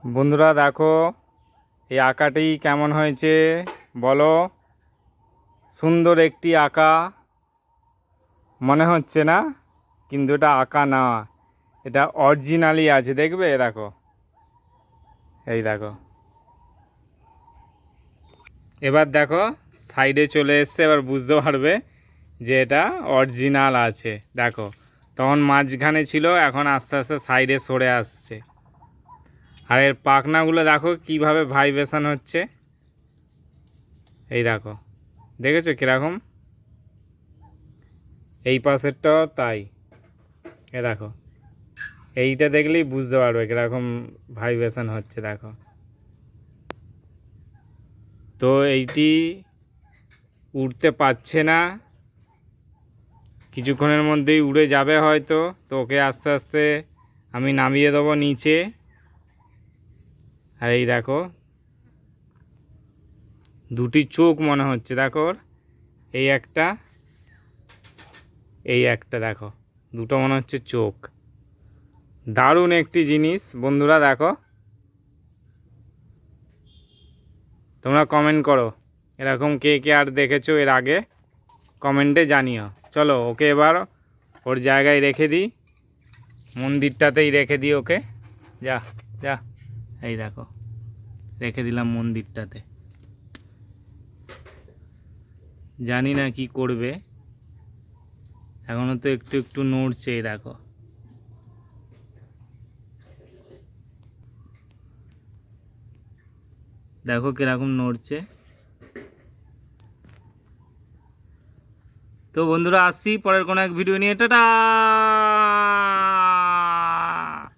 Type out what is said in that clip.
বন্ধুরা দেখো এই আঁকাটি কেমন হয়েছে বলো। সুন্দর একটি আঁকা মনে হচ্ছে না, কিন্তু এটা আঁকা না, এটা অরিজিনালি আছে। দেখবে দেখো, এই দেখো। এবার দেখো সাইডে চলে এসছে, এবার বুঝতে পারবে যে এটা অরিজিনাল আছে। দেখো তখন মাঝখানে ছিল, এখন আস্তে আস্তে সাইডে সরে আসছে। আর এর পাখনাগুলো দেখো কিভাবে ভাইব্রেশন হচ্ছে। এই দেখো, দেখেছো কীরকম? এই পাশেরটাও তাই। এ দেখো, এইটা দেখলেই বুঝতে পারবে কীরকম ভাইব্রেশন হচ্ছে। দেখো তো এইটি উড়তে পারছে না, কিছুক্ষণের মধ্যেই উড়ে যাবে হয়তো। তো ওকে আস্তে আস্তে আমি নামিয়ে দেবো নিচে। আর এই দেখো দুটি চোখ মনে হচ্ছে, দেখো ওর এই একটা, এই একটা, দেখো দুটো মনে হচ্ছে চোখ। দারুণ একটি জিনিস বন্ধুরা। দেখো তোমরা কমেন্ট করো এরকম কে কে আর দেখেছো এর আগে, কমেন্টে জানিও। চলো ওকে এবার ওর জায়গায় রেখে দিই, মন্দিরটাতেই রেখে দিই ওকে। যা যা, এই দেখো রেখে দিলাম মন্দিরটাতে। জানি না কি করবে, এখনও তো একটু একটু নড়ছে। দেখো দেখো কিরকম নড়ছে। তো বন্ধুরা আসছি পরের কোনো এক ভিডিও নিয়ে। টাটা।